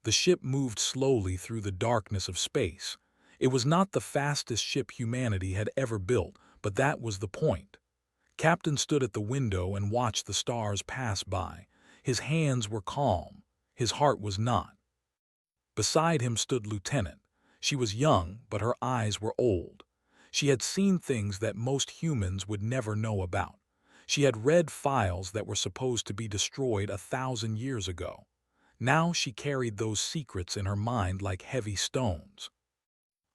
The ship moved slowly through the darkness of space. It was not the fastest ship humanity had ever built, but that was the point. Captain stood at the window and watched the stars pass by. His hands were calm. His heart was not. Beside him stood Lieutenant. She was young, but her eyes were old. She had seen things that most humans would never know about. She had read files that were supposed to be destroyed 1,000 years ago. Now she carried those secrets in her mind like heavy stones.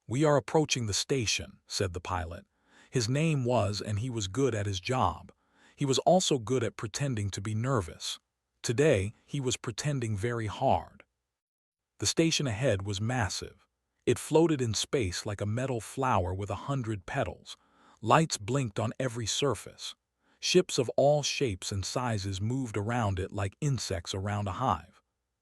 "We are approaching the station," said the pilot. His name was, and he was good at his job. He was also good at pretending to be nervous. Today, he was pretending very hard. The station ahead was massive. It floated in space like a metal flower with 100 petals. Lights blinked on every surface. Ships of all shapes and sizes moved around it like insects around a hive.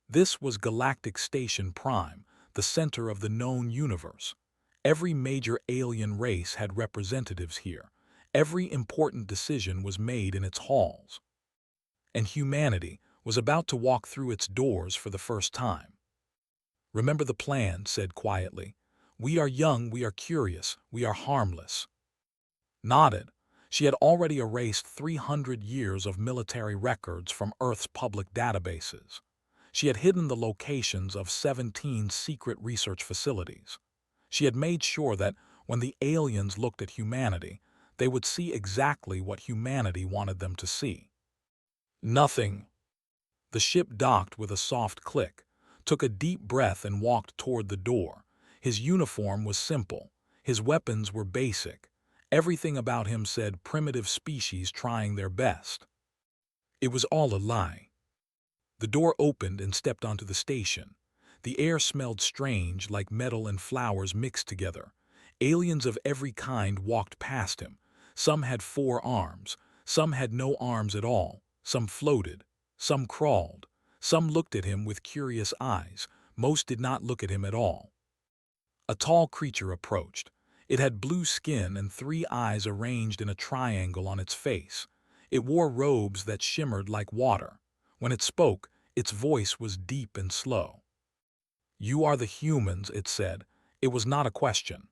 This was Galactic Station Prime, the center of the known universe. Every major alien race had representatives here. Every important decision was made in its halls. And humanity was about to walk through its doors for the first time. "Remember the plan," said quietly. "We are young, we are curious, we are harmless." Nodded. She had already erased 300 years of military records from Earth's public databases. She had hidden the locations of 17 secret research facilities. She had made sure that when the aliens looked at humanity, they would see exactly what humanity wanted them to see. Nothing. The ship docked with a soft click, took a deep breath and walked toward the door. His uniform was simple. His weapons were basic. Everything about him said primitive species trying their best. It was all a lie. The door opened and stepped onto the station. The air smelled strange, like metal and flowers mixed together. Aliens of every kind walked past him. Some had 4 arms. Some had no arms at all. Some floated. Some crawled. Some looked at him with curious eyes. Most did not look at him at all. A tall creature approached. It had blue skin and 3 eyes arranged in a triangle on its face. It wore robes that shimmered like water. When it spoke, its voice was deep and slow. "You are the humans," it said. It was not a question.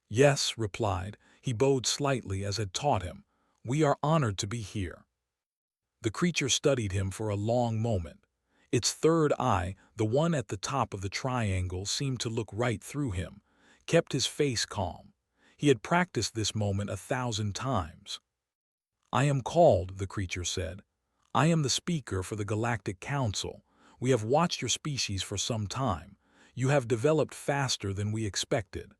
"Yes," replied. He bowed slightly as had taught him. "We are honored to be here." The creature studied him for a long moment. Its third eye, the one at the top of the triangle, seemed to look right through him, kept his face calm. He had practiced this moment 1,000 times. "I am called," the creature said. "I am the speaker for the Galactic Council. We have watched your species for some time. You have developed faster than we expected."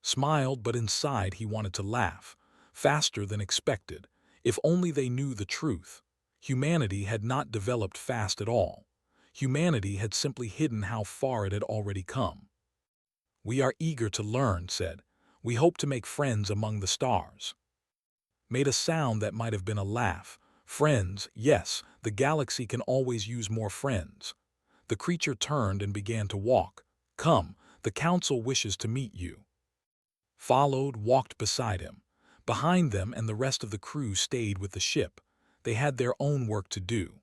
Smiled, but inside he wanted to laugh. Faster than expected. If only they knew the truth. Humanity had not developed fast at all. Humanity had simply hidden how far it had already come. "We are eager to learn," said. "We hope to make friends among the stars." Made a sound that might have been a laugh. "Friends, yes, the galaxy can always use more friends." The creature turned and began to walk. "Come, the council wishes to meet you." Followed, walked beside him. Behind them and the rest of the crew stayed with the ship. They had their own work to do.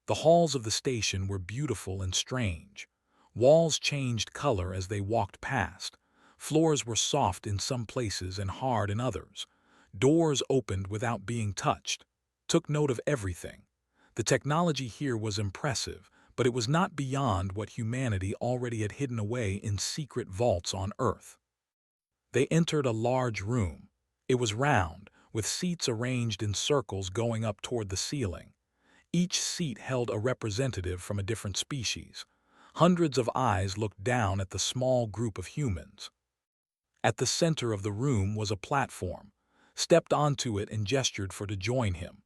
The halls of the station were beautiful and strange. Walls changed color as they walked past. Floors were soft in some places and hard in others. Doors opened without being touched. Took note of everything. The technology here was impressive, but it was not beyond what humanity already had hidden away in secret vaults on Earth. They entered a large room. It was round, with seats arranged in circles going up toward the ceiling. Each seat held a representative from a different species. Hundreds of eyes looked down at the small group of humans. At the center of the room was a platform. Stepped onto it and gestured for to join him.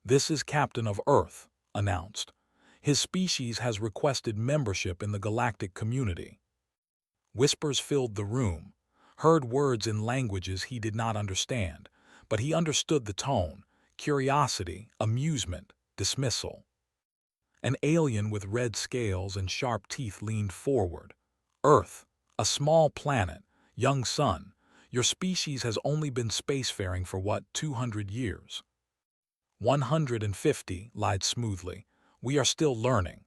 "This is Captain of Earth," announced. "His species has requested membership in the galactic community." Whispers filled the room. Heard words in languages he did not understand, but he understood the tone: curiosity, amusement, dismissal. An alien with red scales and sharp teeth leaned forward. "Earth, a small planet, young son. Your species has only been spacefaring for what, 200 years?" 150, lied smoothly. "We are still learning."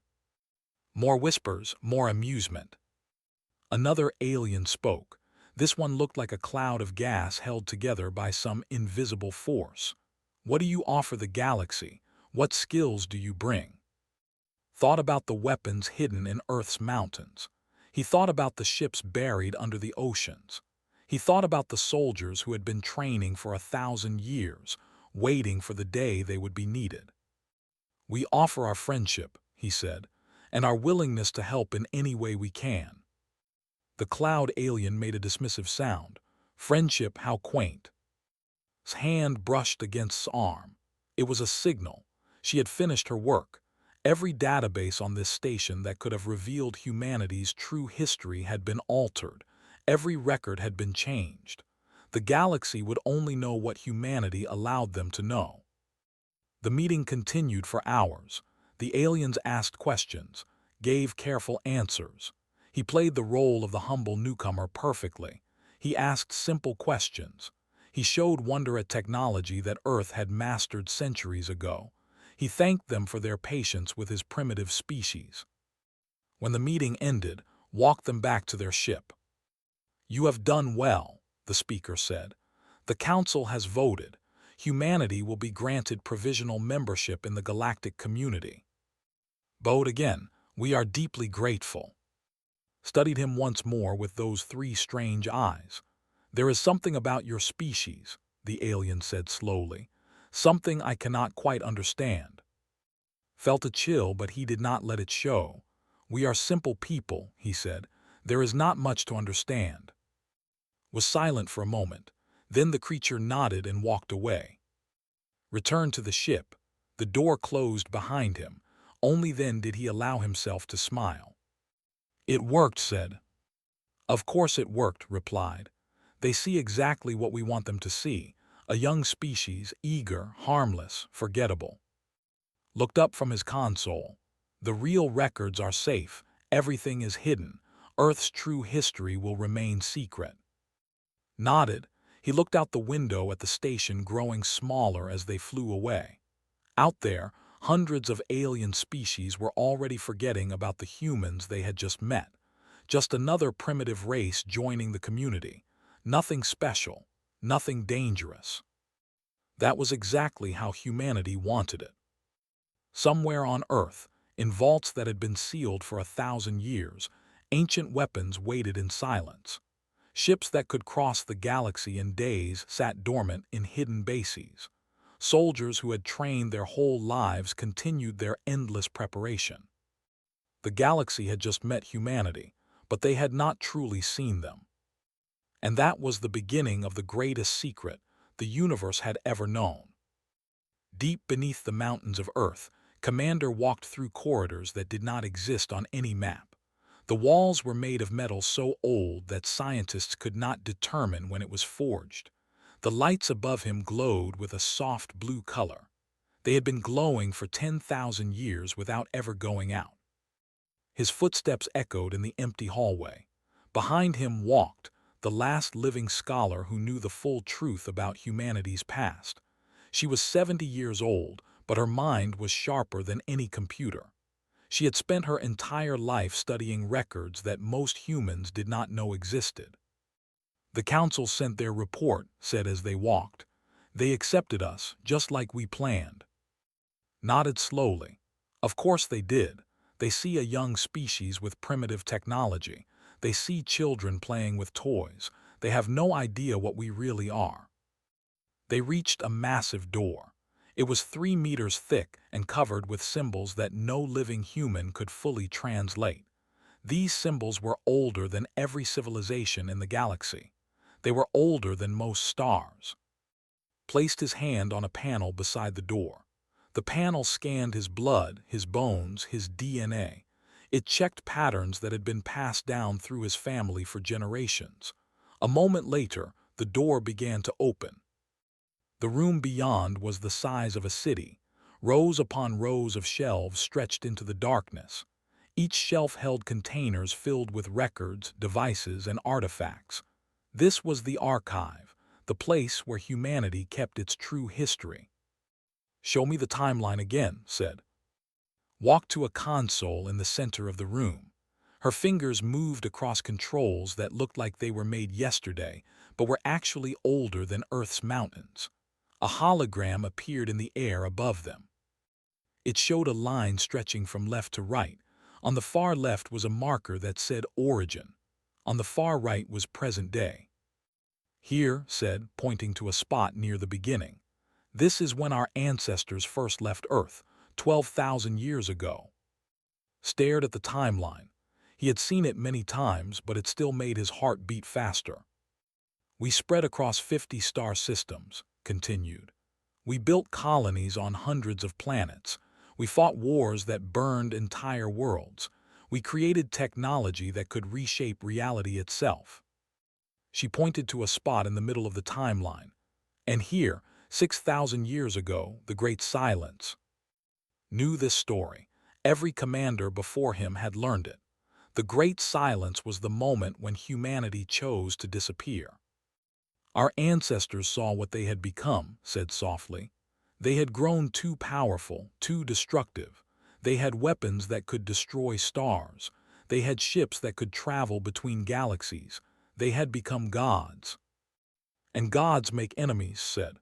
More whispers, more amusement. Another alien spoke. This one looked like a cloud of gas held together by some invisible force. What do you offer the galaxy? What skills do you bring? Thought about the weapons hidden in Earth's mountains. He thought about the ships buried under the oceans. He thought about the soldiers who had been training for 1,000 years, waiting for the day they would be needed. We offer our friendship, he said, and our willingness to help in any way we can. The cloud alien made a dismissive sound. Friendship, how quaint. His hand brushed against his arm. It was a signal. She had finished her work. Every database on this station that could have revealed humanity's true history had been altered. Every record had been changed. The galaxy would only know what humanity allowed them to know. The meeting continued for hours. The aliens asked questions, gave careful answers. He played the role of the humble newcomer perfectly. He asked simple questions. He showed wonder at technology that Earth had mastered centuries ago. He thanked them for their patience with his primitive species. When the meeting ended, walked them back to their ship. You have done well, the speaker said. The Council has voted. Humanity will be granted provisional membership in the galactic community. Bowed again, we are deeply grateful. Studied him once more with those three strange eyes. There is something about your species, the alien said slowly. Something I cannot quite understand. Felt a chill, but he did not let it show. We are simple people, he said. There is not much to understand. Was silent for a moment. Then the creature nodded and walked away. Returned to the ship. The door closed behind him. Only then did he allow himself to smile. It worked, said. Of course it worked, replied. They see exactly what we want them to see. A young species, eager, harmless, forgettable. Looked up from his console. The real records are safe. Everything is hidden. Earth's true history will remain secret. Nodded. He looked out the window at the station growing smaller as they flew away. Out there, hundreds of alien species were already forgetting about the humans they had just met. Just another primitive race joining the community. Nothing special, nothing dangerous. That was exactly how humanity wanted it. Somewhere on Earth, in vaults that had been sealed for 1,000 years, ancient weapons waited in silence. Ships that could cross the galaxy in days sat dormant in hidden bases. Soldiers who had trained their whole lives continued their endless preparation. The galaxy had just met humanity, but they had not truly seen them. And that was the beginning of the greatest secret the universe had ever known. Deep beneath the mountains of Earth, Commander walked through corridors that did not exist on any map. The walls were made of metal so old that scientists could not determine when it was forged. The lights above him glowed with a soft blue color. They had been glowing for 10,000 years without ever going out. His footsteps echoed in the empty hallway. Behind him walked the last living scholar who knew the full truth about humanity's past. She was 70 years old, but her mind was sharper than any computer. She had spent her entire life studying records that most humans did not know existed. The council sent their report, said as they walked. They accepted us, just like we planned. Nodded slowly. Of course they did. They see a young species with primitive technology. They see children playing with toys. They have no idea what we really are. They reached a massive door. It was 3 meters thick and covered with symbols that no living human could fully translate. These symbols were older than every civilization in the galaxy. They were older than most stars. Placed his hand on a panel beside the door. The panel scanned his blood, his bones, his DNA. It checked patterns that had been passed down through his family for generations. A moment later, the door began to open. The room beyond was the size of a city. Rows upon rows of shelves stretched into the darkness. Each shelf held containers filled with records, devices, and artifacts. This was the archive, the place where humanity kept its true history. Show me the timeline again, said. walked to a console in the center of the room. Her fingers moved across controls that looked like they were made yesterday, but were actually older than Earth's mountains. A hologram appeared in the air above them. It showed a line stretching from left to right. On the far left was a marker that said Origin. On the far right was Present Day. Here, said, pointing to a spot near the beginning. This is when our ancestors first left Earth, 12,000 years ago. Stared at the timeline. He had seen it many times, but it still made his heart beat faster. We spread across 50 star systems, continued. We built colonies on hundreds of planets. We fought wars that burned entire worlds. We created technology that could reshape reality itself. She pointed to a spot in the middle of the timeline. And here, 6,000 years ago, the Great Silence. Knew this story. Every commander before him had learned it. The Great Silence was the moment when humanity chose to disappear. Our ancestors saw what they had become, said softly. They had grown too powerful, too destructive. They had weapons that could destroy stars. They had ships that could travel between galaxies. They had become gods. And gods make enemies, said.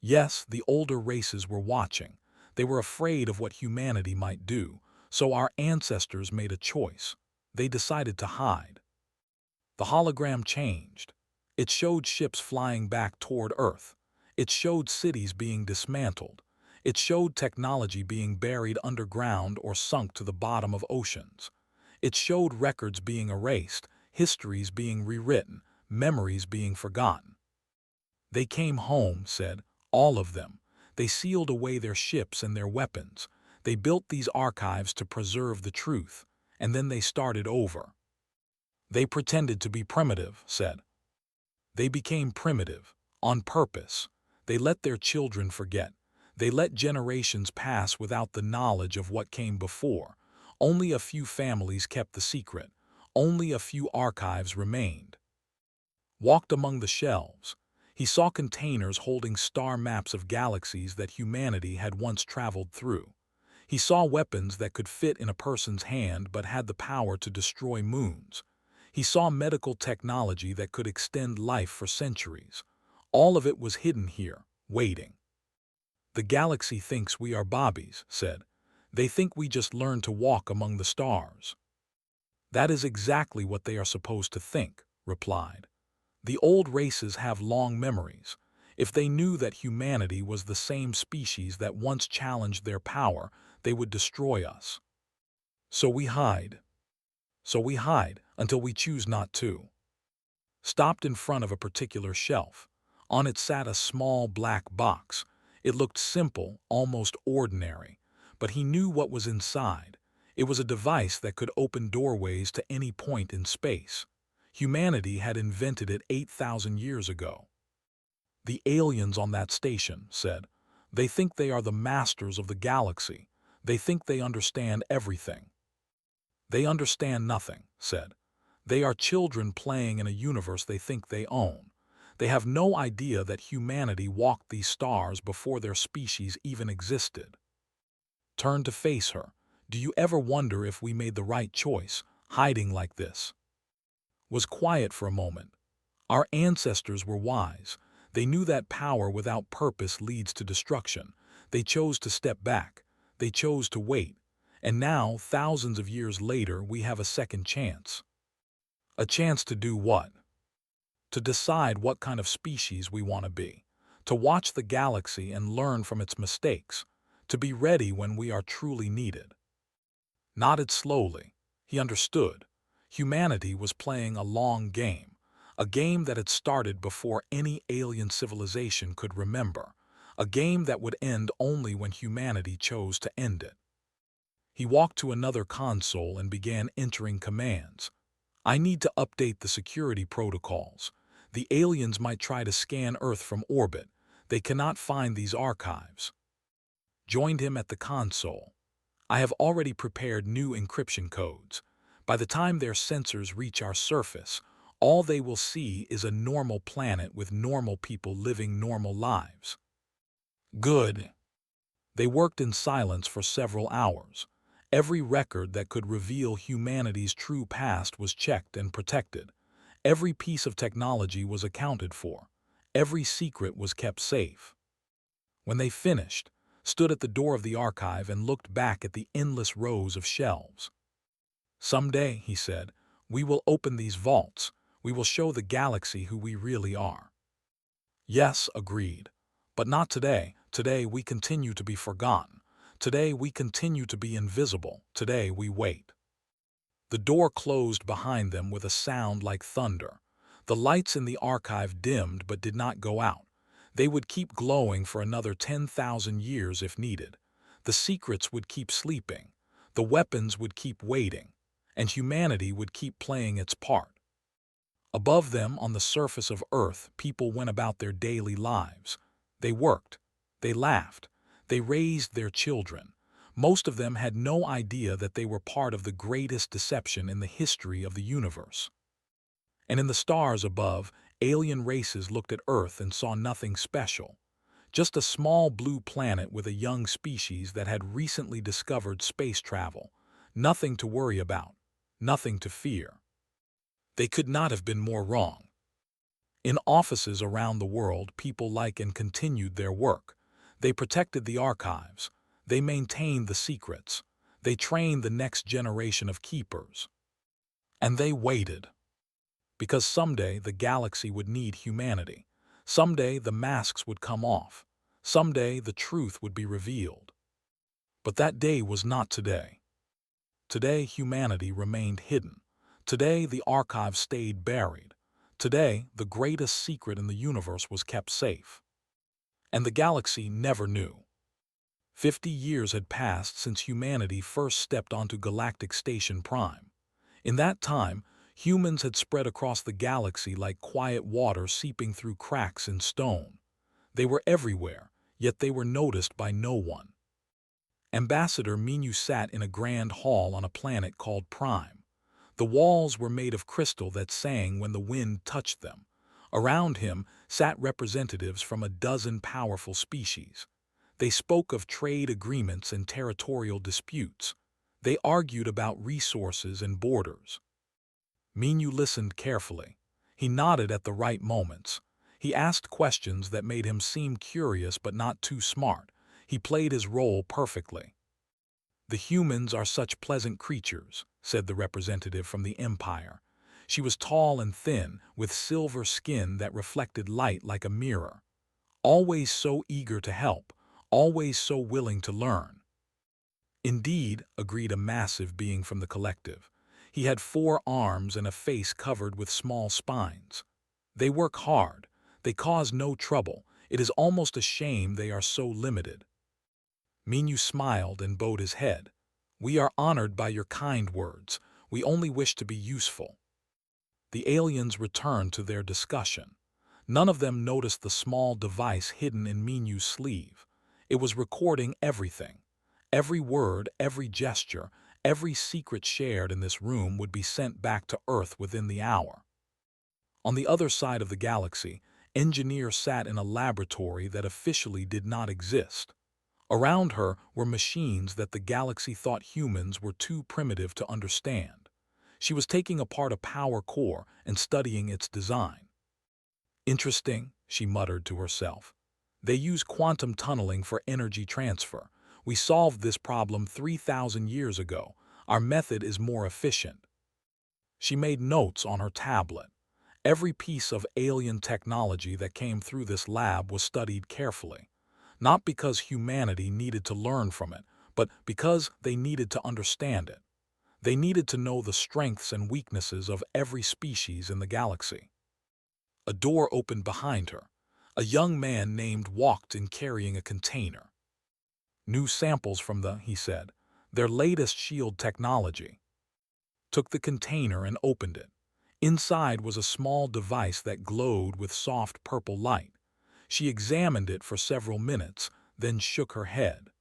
Yes, the older races were watching. They were afraid of what humanity might do, so our ancestors made a choice. They decided to hide. The hologram changed. It showed ships flying back toward Earth. It showed cities being dismantled. It showed technology being buried underground or sunk to the bottom of oceans. It showed records being erased, histories being rewritten, memories being forgotten. They came home, said, all of them. They sealed away their ships and their weapons. They built these archives to preserve the truth, and then they started over. They pretended to be primitive, said. They became primitive, on purpose. They let their children forget. They let generations pass without the knowledge of what came before. Only a few families kept the secret. Only a few archives remained. Walked among the shelves. He saw containers holding star maps of galaxies that humanity had once traveled through. He saw weapons that could fit in a person's hand but had the power to destroy moons. He saw medical technology that could extend life for centuries. All of it was hidden here, waiting. The galaxy thinks we are bobbies, said. They think we just learned to walk among the stars. That is exactly what they are supposed to think, replied. The old races have long memories. If they knew that humanity was the same species that once challenged their power, they would destroy us. So we hide. So we hide until we choose not to. Stopped in front of a particular shelf. On it sat a small black box. It looked simple, almost ordinary, but he knew what was inside. It was a device that could open doorways to any point in space. Humanity had invented it 8,000 years ago. The aliens on that station, said. They think they are the masters of the galaxy. They think they understand everything. They understand nothing, said. They are children playing in a universe they think they own. They have no idea that humanity walked these stars before their species even existed. Turned to face her. Do you ever wonder if we made the right choice, hiding like this? Was quiet for a moment. Our ancestors were wise. They knew that power without purpose leads to destruction. They chose to step back. They chose to wait. And now, thousands of years later, we have a second chance. A chance to do what? To decide what kind of species we want to be. To watch the galaxy and learn from its mistakes. To be ready when we are truly needed. Nodded slowly. He understood. Humanity was playing a long game. A game that had started before any alien civilization could remember. A game that would end only when humanity chose to end it. He walked to another console and began entering commands. I need to update the security protocols. The aliens might try to scan Earth from orbit. They cannot find these archives. Joined him at the console. I have already prepared new encryption codes. By the time their sensors reach our surface, all they will see is a normal planet with normal people living normal lives. Good. They worked in silence for several hours. Every record that could reveal humanity's true past was checked and protected. Every piece of technology was accounted for. Every secret was kept safe. When they finished, stood at the door of the archive and looked back at the endless rows of shelves. "Someday," he said, "we will open these vaults. We will show the galaxy who we really are." Yes, agreed. But not today. Today we continue to be forgotten. Today we continue to be invisible. Today we wait. The door closed behind them with a sound like thunder. The lights in the archive dimmed but did not go out. They would keep glowing for another 10,000 years if needed. The secrets would keep sleeping. The weapons would keep waiting. And humanity would keep playing its part. Above them, on the surface of Earth, people went about their daily lives. They worked. They laughed. They raised their children. Most of them had no idea that they were part of the greatest deception in the history of the universe. And in the stars above, alien races looked at Earth and saw nothing special. Just a small blue planet with a young species that had recently discovered space travel. Nothing to worry about. Nothing to fear. They could not have been more wrong. In offices around the world, people liked and continued their work. They protected the archives. They maintained the secrets. They trained the next generation of keepers. And they waited. Because someday the galaxy would need humanity. Someday the masks would come off. Someday the truth would be revealed. But that day was not today. Today humanity remained hidden. Today the archive stayed buried. Today the greatest secret in the universe was kept safe. And the galaxy never knew. 50 years had passed since humanity first stepped onto Galactic Station Prime. In that time, humans had spread across the galaxy like quiet water seeping through cracks in stone. They were everywhere, yet they were noticed by no one. Ambassador Minu sat in a grand hall on a planet called Prime. The walls were made of crystal that sang when the wind touched them. Around him sat representatives from a dozen powerful species. They spoke of trade agreements and territorial disputes. They argued about resources and borders. Minu listened carefully. He nodded at the right moments. He asked questions that made him seem curious but not too smart. He played his role perfectly. "The humans are such pleasant creatures," said the representative from the Empire. She was tall and thin, with silver skin that reflected light like a mirror. Always so eager to help, always so willing to learn. "Indeed," agreed a massive being from the collective. He had 4 arms and a face covered with small spines. "They work hard. They cause no trouble. It is almost a shame they are so limited." Minu smiled and bowed his head. "We are honored by your kind words. We only wish to be useful." The aliens returned to their discussion. None of them noticed the small device hidden in Minu's sleeve. It was recording everything. Every word, every gesture, every secret shared in this room would be sent back to Earth within the hour. On the other side of the galaxy, Engineer sat in a laboratory that officially did not exist. Around her were machines that the galaxy thought humans were too primitive to understand. She was taking apart a power core and studying its design. "Interesting," she muttered to herself. "They use quantum tunneling for energy transfer. We solved this problem 3,000 years ago. Our method is more efficient." She made notes on her tablet. Every piece of alien technology that came through this lab was studied carefully. Not because humanity needed to learn from it, but because they needed to understand it. They needed to know the strengths and weaknesses of every species in the galaxy. A door opened behind her. A young man named walked in carrying a container. "New samples from he said, "their latest shield technology." Took the container and opened it. Inside was a small device that glowed with soft purple light. She examined it for several minutes, then shook her head.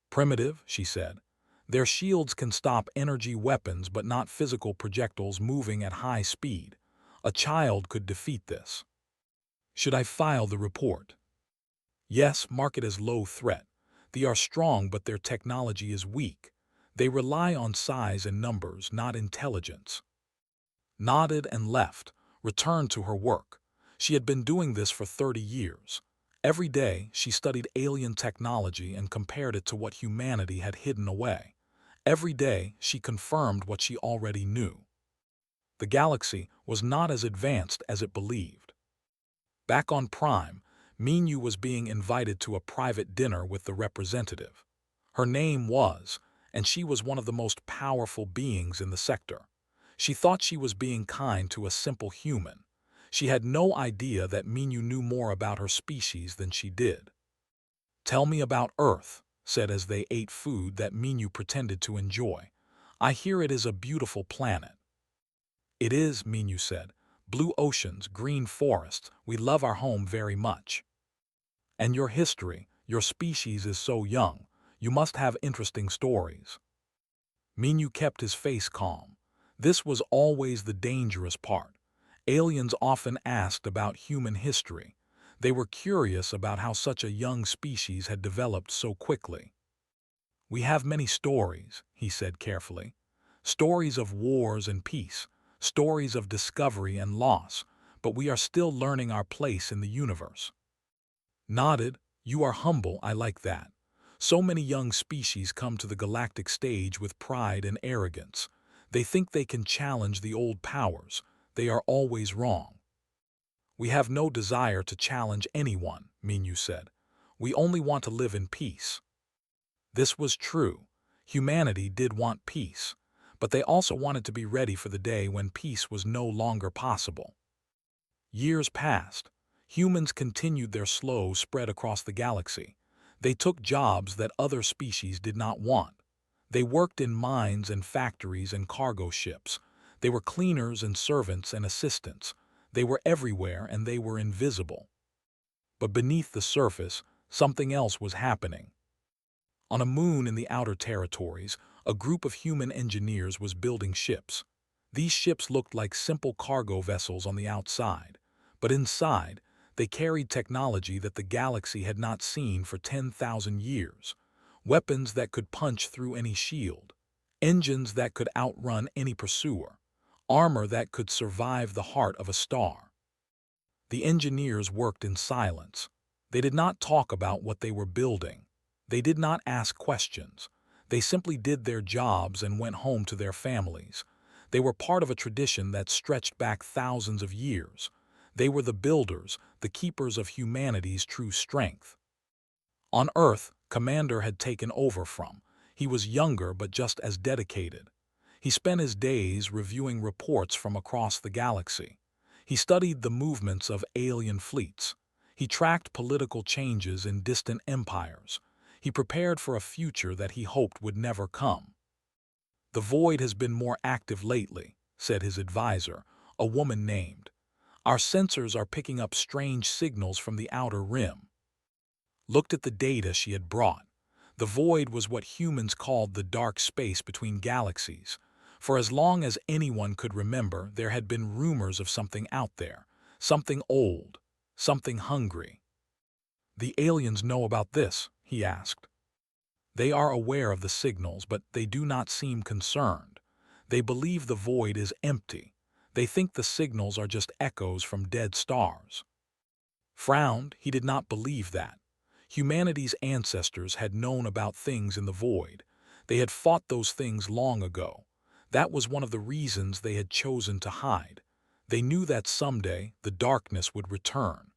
"Primitive," she said. "Their shields can stop energy weapons but not physical projectiles moving at high speed. A child could defeat this." "Should I file the report?" "Yes, mark it as low threat. They are strong, but their technology is weak. They rely on size and numbers, not intelligence. Nodded and left, returned to her work. She had been doing this for 30 years. Every day, she studied alien technology and compared it to what humanity had hidden away. Every day, she confirmed what she already knew. The galaxy was not as advanced as it believed. Back on Prime, Minyu was being invited to a private dinner with the representative. Her name was, and she was one of the most powerful beings in the sector. She thought she was being kind to a simple human. She had no idea that Minyu knew more about her species than she did. "Tell me about Earth," said as they ate food that Minyu pretended to enjoy. "I hear it is a beautiful planet." "It is," Minyu said. "Blue oceans, green forests, we love our home very much." "And your history, your species is so young. You must have interesting stories." Minyu kept his face calm. This was always the dangerous part. Aliens often asked about human history. They were curious about how such a young species had developed so quickly. "We have many stories," he said carefully. "Stories of wars and peace, stories of discovery and loss, but we are still learning our place in the universe." Nodded. "You are humble, I like that. So many young species come to the galactic stage with pride and arrogance. They think they can challenge the old powers. They are always wrong." "We have no desire to challenge anyone," Minyu said. "We only want to live in peace." This was true. Humanity did want peace, but they also wanted to be ready for the day when peace was no longer possible. Years passed. Humans continued their slow spread across the galaxy. They took jobs that other species did not want. They worked in mines and factories and cargo ships. They were cleaners and servants and assistants. They were everywhere and they were invisible. But beneath the surface, something else was happening. On a moon in the outer territories, a group of human engineers was building ships. These ships looked like simple cargo vessels on the outside, but inside, they carried technology that the galaxy had not seen for 10,000 years. Weapons that could punch through any shield, engines that could outrun any pursuer, armor that could survive the heart of a star. The engineers worked in silence. They did not talk about what they were building. They did not ask questions. They simply did their jobs and went home to their families. They were part of a tradition that stretched back thousands of years. They were the builders, the keepers of humanity's true strength. On Earth, Commander had taken over from. He was younger but just as dedicated. He spent his days reviewing reports from across the galaxy. He studied the movements of alien fleets. He tracked political changes in distant empires. He prepared for a future that he hoped would never come. "The Void has been more active lately," said his advisor, a woman named. "Our sensors are picking up strange signals from the outer rim." Looked at the data she had brought. The Void was what humans called the dark space between galaxies. For as long as anyone could remember, there had been rumors of something out there, something old, something hungry. "The aliens know about this?" he asked. "They are aware of the signals, but they do not seem concerned. They believe the void is empty. They think the signals are just echoes from dead stars." Frowned, he did not believe that. Humanity's ancestors had known about things in the void. They had fought those things long ago. That was one of the reasons they had chosen to hide. They knew that someday the darkness would return.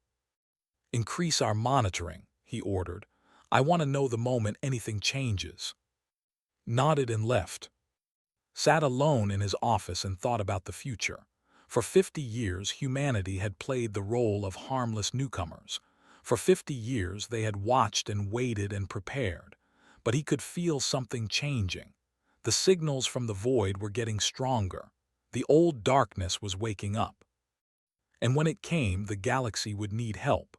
"Increase our monitoring," he ordered. "I want to know the moment anything changes." Nodded and left. Sat alone in his office and thought about the future. For 50 years, humanity had played the role of harmless newcomers. For 50 years, they had watched and waited and prepared. But he could feel something changing. The signals from the void were getting stronger. The old darkness was waking up. And when it came, the galaxy would need help.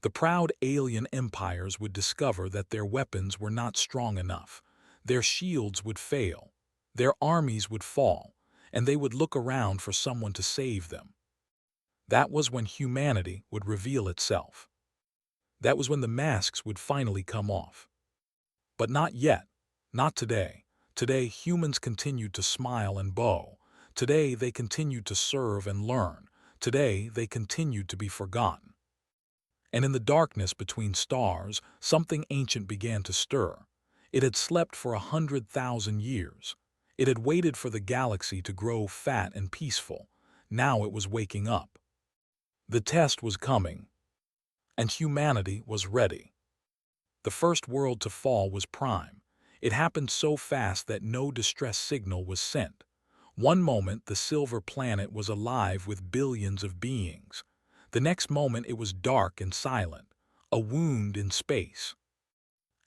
The proud alien empires would discover that their weapons were not strong enough. Their shields would fail. Their armies would fall, and they would look around for someone to save them. That was when humanity would reveal itself. That was when the masks would finally come off. But not yet. Not today. Today, humans continued to smile and bow. Today, they continued to serve and learn. Today, they continued to be forgotten. And in the darkness between stars, something ancient began to stir. It had slept for 100,000 years. It had waited for the galaxy to grow fat and peaceful. Now it was waking up. The test was coming, and humanity was ready. The first world to fall was Prime. It happened so fast that no distress signal was sent. One moment, the silver planet was alive with billions of beings. The next moment, it was dark and silent, a wound in space.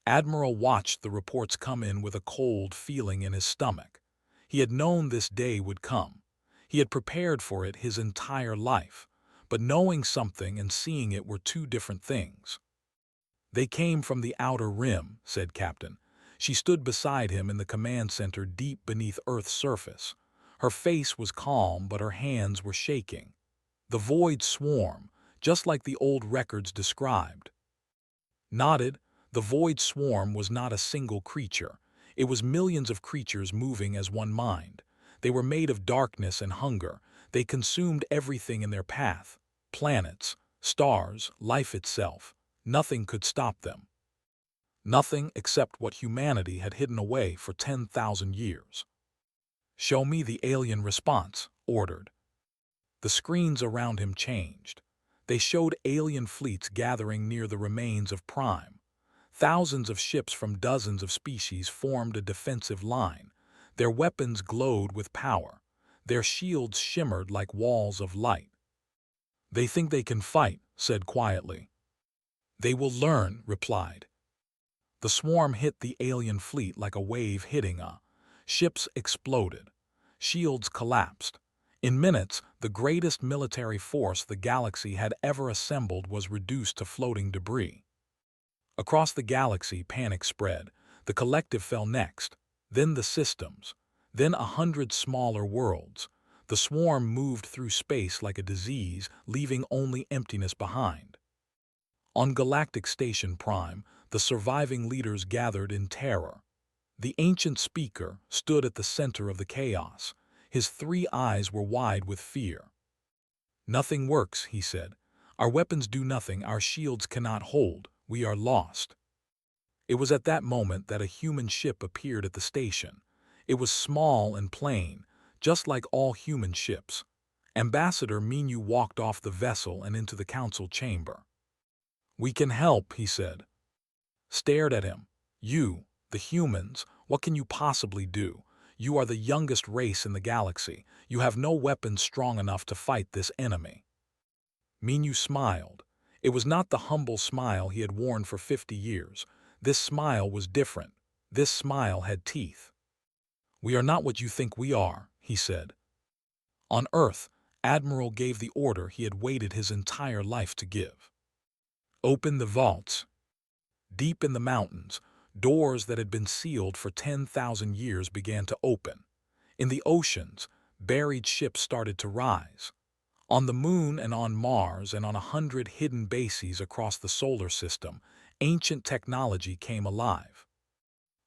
Admiral watched the reports come in with a cold feeling in his stomach. He had known this day would come. He had prepared for it his entire life. But knowing something and seeing it were two different things. "They came from the outer rim," said Captain. She stood beside him in the command center deep beneath Earth's surface. Her face was calm, but her hands were shaking. "The void swarm, just like the old records described." Nodded. The void swarm was not a single creature. It was millions of creatures moving as one mind. They were made of darkness and hunger. They consumed everything in their path. Planets, stars, life itself. Nothing could stop them. Nothing except what humanity had hidden away for 10,000 years. "Show me the alien response," ordered. The screens around him changed. They showed alien fleets gathering near the remains of Prime. Thousands of ships from dozens of species formed a defensive line. Their weapons glowed with power. Their shields shimmered like walls of light. "They think they can fight," said quietly. "They will learn," replied. The swarm hit the alien fleet like a wave hitting a. Ships exploded. Shields collapsed. In minutes, the greatest military force the galaxy had ever assembled was reduced to floating debris. Across the galaxy, panic spread. The collective fell next, then the systems, then 100 smaller worlds. The swarm moved through space like a disease, leaving only emptiness behind. On Galactic Station Prime, the surviving leaders gathered in terror. The ancient speaker stood at the center of the chaos. His 3 eyes were wide with fear. "Nothing works," he said. "Our weapons do nothing, our shields cannot hold, we are lost." It was at that moment that a human ship appeared at the station. It was small and plain, just like all human ships. Ambassador Minyu walked off the vessel and into the council chamber. "We can help," he said. Stared at him. "You, the humans, what can you possibly do? You are the youngest race in the galaxy. You have no weapons strong enough to fight this enemy." Minyu smiled. It was not the humble smile he had worn for 50 years. This smile was different. This smile had teeth. "We are not what you think we are," he said. On Earth, Admiral gave the order he had waited his entire life to give. "Open the vaults." Deep in the mountains, doors that had been sealed for 10,000 years began to open. In the oceans, buried ships started to rise. On the Moon and on Mars and on 100 hidden bases across the solar system, ancient technology came alive.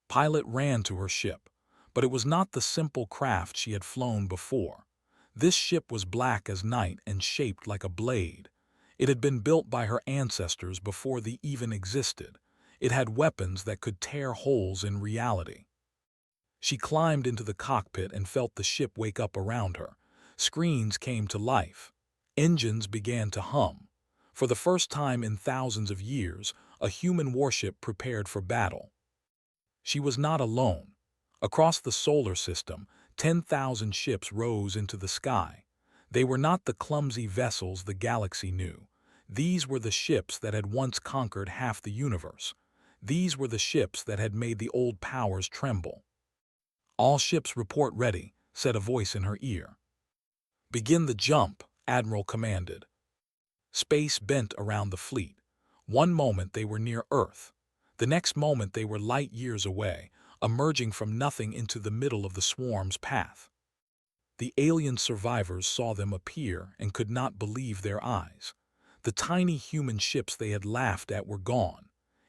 Pilot ran to her ship, but it was not the simple craft she had flown before. This ship was black as night and shaped like a blade. It had been built by her ancestors before they even existed. It had weapons that could tear holes in reality. She climbed into the cockpit and felt the ship wake up around her. Screens came to life. Engines began to hum. For the first time in thousands of years, a human warship prepared for battle. She was not alone. Across the solar system, 10,000 ships rose into the sky. They were not the clumsy vessels the galaxy knew. These were the ships that had once conquered half the universe. These were the ships that had made the old powers tremble. "All ships report ready," said a voice in her ear. "Begin the jump," Admiral commanded. Space bent around the fleet. One moment they were near Earth. The next moment they were light years away, emerging from nothing into the middle of the swarm's path. The alien survivors saw them appear and could not believe their eyes. The tiny human ships they had laughed at were gone.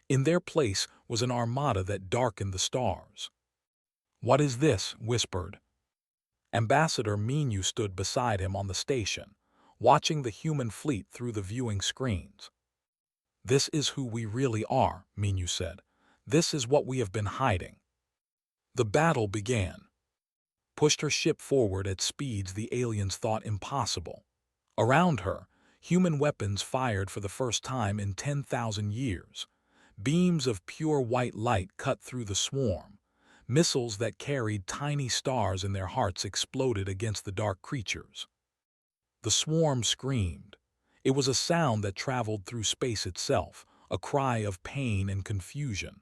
In their place was an armada that darkened the stars. "What is this?" whispered. Ambassador Minu stood beside him on the station, watching the human fleet through the viewing screens. "This is who we really are," Minu said. "This is what we have been hiding." The battle began. Pushed her ship forward at speeds the aliens thought impossible. Around her, human weapons fired for the first time in 10,000 years. Beams of pure white light cut through the swarm. Missiles that carried tiny stars in their hearts exploded against the dark creatures. The swarm screamed. It was a sound that traveled through space itself, a cry of pain and confusion.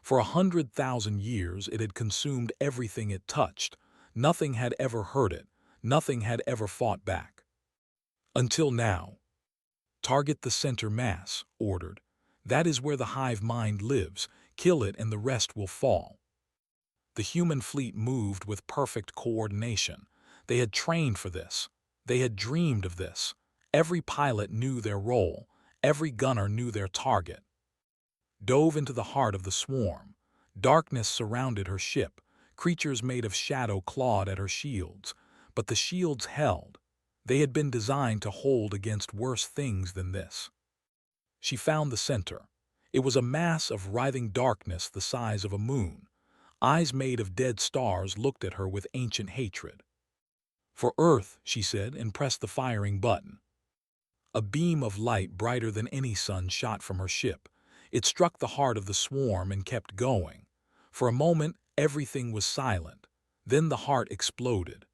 For 100,000 years it had consumed everything it touched. Nothing had ever hurt it. Nothing had ever fought back. Until now. "Target the center mass," ordered. "That is where the hive mind lives. Kill it and the rest will fall." The human fleet moved with perfect coordination. They had trained for this. They had dreamed of this. Every pilot knew their role. Every gunner knew their target. Dove into the heart of the swarm. Darkness surrounded her ship. Creatures made of shadow clawed at her shields. But the shields held. They had been designed to hold against worse things than this. She found the center. It was a mass of writhing darkness the size of a moon. Eyes made of dead stars looked at her with ancient hatred. "For Earth," she said, and pressed the firing button. A beam of light brighter than any sun shot from her ship. It struck the heart of the swarm and kept going. For a moment, everything was silent. Then the heart exploded.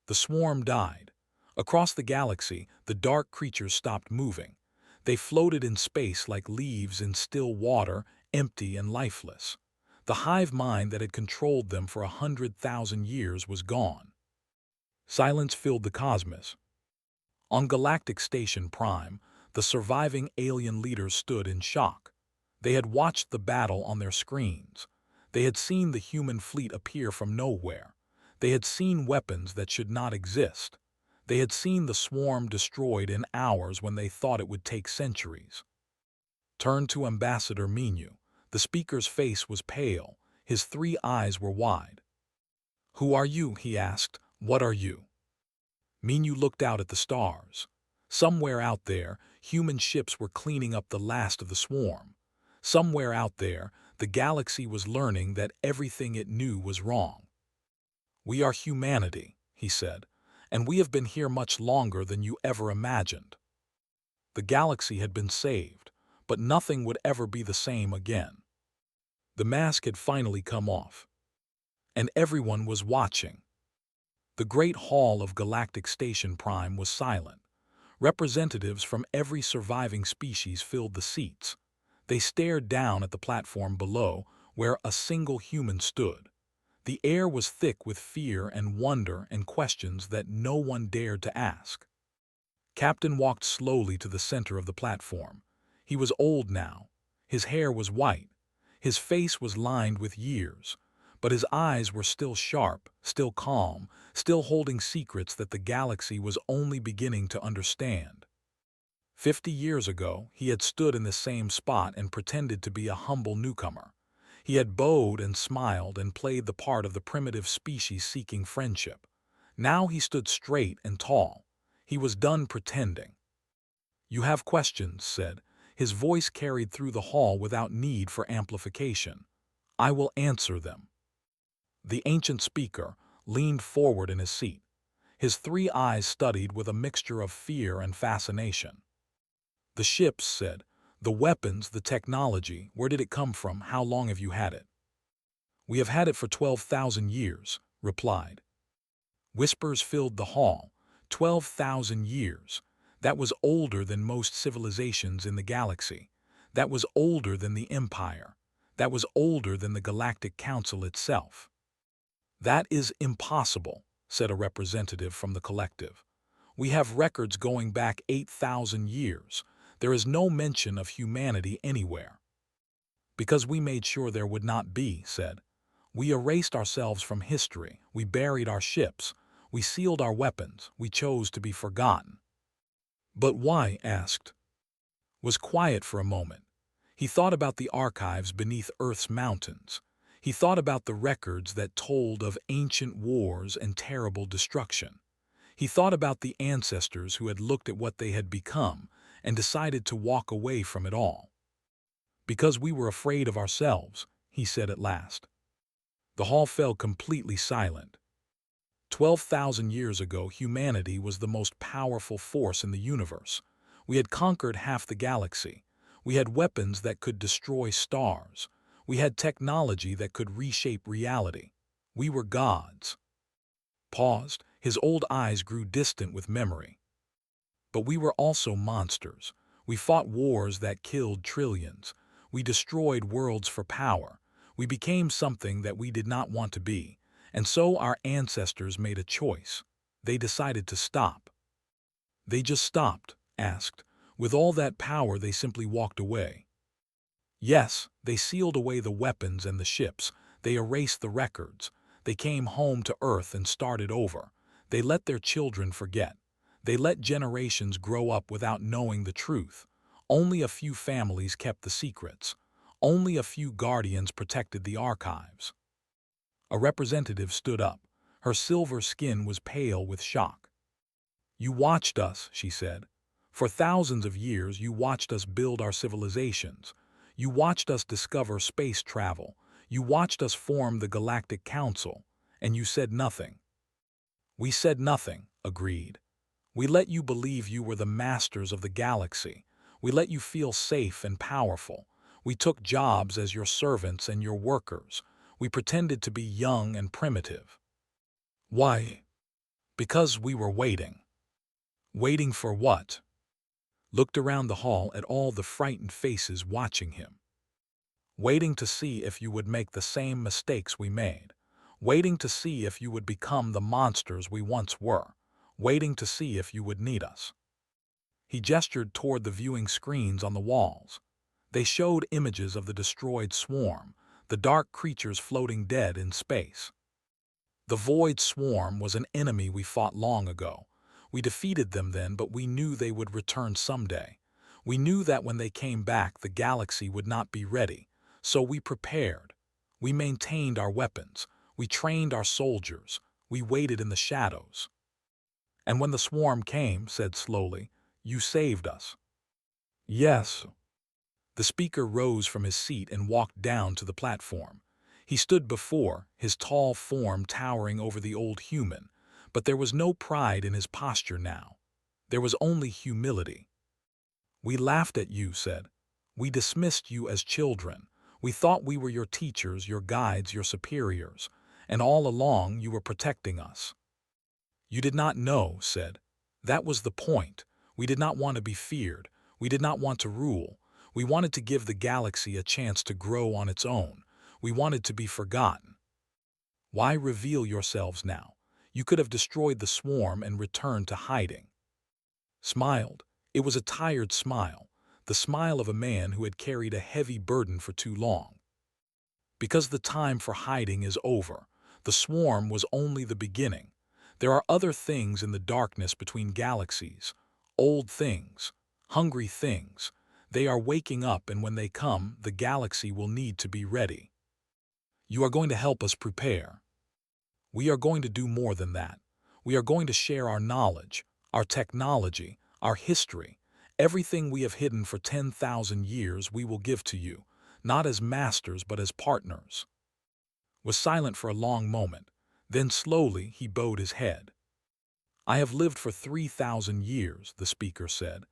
The swarm died. Across the galaxy, the dark creatures stopped moving. They floated in space like leaves in still water, empty and lifeless. The hive mind that had controlled them for 100,000 years was gone. Silence filled the cosmos. On Galactic Station Prime, the surviving alien leaders stood in shock. They had watched the battle on their screens. They had seen the human fleet appear from nowhere. They had seen weapons that should not exist. They had seen the swarm destroyed in hours when they thought it would take centuries. Turned to Ambassador Minu. The speaker's face was pale. His 3 eyes were wide. "Who are you?" he asked. "What are you?" Minu looked out at the stars. Somewhere out there, human ships were cleaning up the last of the swarm. Somewhere out there, the galaxy was learning that everything it knew was wrong. "We are humanity," he said, "and we have been here much longer than you ever imagined." The galaxy had been saved, but nothing would ever be the same again. The mask had finally come off. And everyone was watching. The great hall of Galactic Station Prime was silent. Representatives from every surviving species filled the seats. They stared down at the platform below, where a single human stood. The air was thick with fear and wonder and questions that no one dared to ask. Captain walked slowly to the center of the platform. He was old now. His hair was white. His face was lined with years, but his eyes were still sharp, still calm, still holding secrets that the galaxy was only beginning to understand. 50 years ago, he had stood in the same spot and pretended to be a humble newcomer. He had bowed and smiled and played the part of the primitive species seeking friendship. Now he stood straight and tall. He was done pretending. "You have questions," said. His voice carried through the hall without need for amplification. "I will answer them." The ancient speaker leaned forward in his seat. His 3 eyes studied with a mixture of fear and fascination. "The ships," said. "The weapons, the technology, where did it come from? How long have you had it?" "We have had it for 12,000 years," replied. Whispers filled the hall. 12,000 years. That was older than most civilizations in the galaxy. That was older than the Empire. That was older than the Galactic Council itself. "That is impossible," said a representative from the collective. "We have records going back 8,000 years. There is no mention of humanity anywhere." "Because we made sure there would not be," said. "We erased ourselves from history. We buried our ships. We sealed our weapons. We chose to be forgotten." "But why?" asked. Was quiet for a moment. He thought about the archives beneath Earth's mountains. He thought about the records that told of ancient wars and terrible destruction. He thought about the ancestors who had looked at what they had become and decided to walk away from it all. "Because we were afraid of ourselves," he said at last. The hall fell completely silent. 12,000 years ago, humanity was the most powerful force in the universe. We had conquered half the galaxy. We had weapons that could destroy stars. We had technology that could reshape reality. We were gods. Paused, his old eyes grew distant with memory. But we were also monsters. We fought wars that killed trillions. We destroyed worlds for power. We became something that we did not want to be. And so our ancestors made a choice. They decided to stop. They just stopped, asked. With all that power, they simply walked away. Yes, they sealed away the weapons and the ships. They erased the records. They came home to Earth and started over. They let their children forget. They let generations grow up without knowing the truth. Only a few families kept the secrets. Only a few guardians protected the archives. A representative stood up. Her silver skin was pale with shock. "You watched us," she said. "For thousands of years you watched us build our civilizations. You watched us discover space travel. You watched us form the Galactic Council. And you said nothing." "We said nothing," agreed. "We let you believe you were the masters of the galaxy. We let you feel safe and powerful. We took jobs as your servants and your workers. We pretended to be young and primitive." "Why?" "Because we were waiting." "Waiting for what?" Looked around the hall at all the frightened faces watching him. "Waiting to see if you would make the same mistakes we made. Waiting to see if you would become the monsters we once were. Waiting to see if you would need us." He gestured toward the viewing screens on the walls. They showed images of the destroyed swarm, the dark creatures floating dead in space. "The Void Swarm was an enemy we fought long ago. We defeated them then, but we knew they would return someday. We knew that when they came back, the galaxy would not be ready. So we prepared. We maintained our weapons. We trained our soldiers. We waited in the shadows. And when the swarm came," said slowly, "you saved us." "Yes." The speaker rose from his seat and walked down to the platform. He stood before, his tall form towering over the old human, but there was no pride in his posture now. There was only humility. "We laughed at you," said. "We dismissed you as children. We thought we were your teachers, your guides, your superiors, and all along you were protecting us." "You did not know," said. "That was the point. We did not want to be feared. We did not want to rule. We wanted to give the galaxy a chance to grow on its own. We wanted to be forgotten." "Why reveal yourselves now? You could have destroyed the swarm and returned to hiding." Smiled. It was a tired smile, the smile of a man who had carried a heavy burden for too long. "Because the time for hiding is over. The swarm was only the beginning. There are other things in the darkness between galaxies, old things, hungry things. They are waking up, and when they come, the galaxy will need to be ready. You are going to help us prepare. We are going to do more than that. We are going to share our knowledge, our technology, our history. Everything we have hidden for 10,000 years we will give to you, not as masters but as partners." Was silent for a long moment. Then slowly he bowed his head. "I have lived for 3,000 years," the speaker said.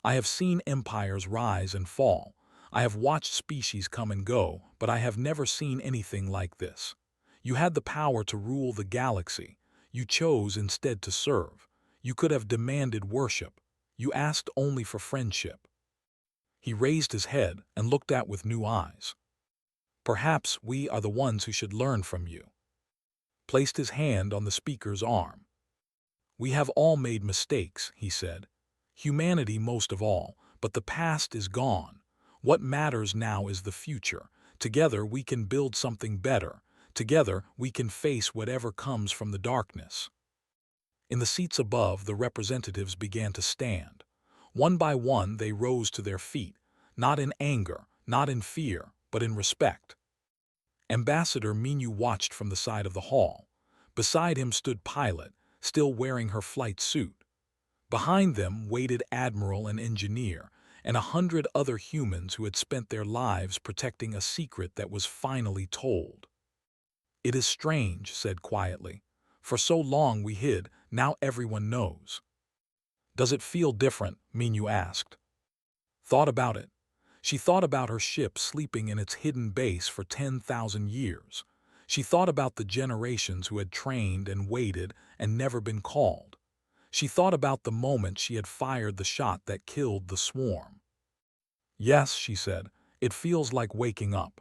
"I have seen empires rise and fall. I have watched species come and go, but I have never seen anything like this. You had the power to rule the galaxy. You chose instead to serve. You could have demanded worship. You asked only for friendship." He raised his head and looked out with new eyes. "Perhaps we are the ones who should learn from you." Placed his hand on the speaker's arm. "We have all made mistakes," he said. "Humanity most of all, but the past is gone. What matters now is the future. Together we can build something better. Together we can face whatever comes from the darkness." In the seats above, the representatives began to stand. One by one they rose to their feet, not in anger, not in fear, but in respect. Ambassador Minyu watched from the side of the hall. Beside him stood Pilot, still wearing her flight suit. Behind them waited Admiral and Engineer, and 100 other humans who had spent their lives protecting a secret that was finally told. "It is strange," said quietly. "For so long we hid, now everyone knows." "Does it feel different?" Minyu asked. Thought about it. She thought about her ship sleeping in its hidden base for 10,000 years. She thought about the generations who had trained and waited and never been called. She thought about the moment she had fired the shot that killed the swarm. "Yes," she said, "it feels like waking up."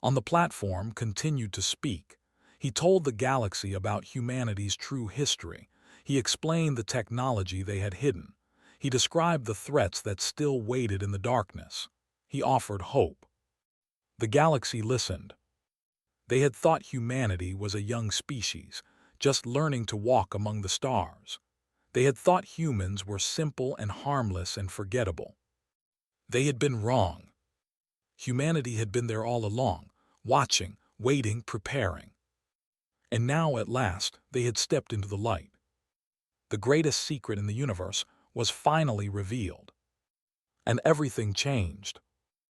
On the platform, continued to speak. He told the galaxy about humanity's true history. He explained the technology they had hidden. He described the threats that still waited in the darkness. He offered hope. The galaxy listened. They had thought humanity was a young species, just learning to walk among the stars. They had thought humans were simple and harmless and forgettable. They had been wrong. Humanity had been there all along, watching, waiting, preparing. And now, at last, they had stepped into the light. The greatest secret in the universe was finally revealed. And everything changed.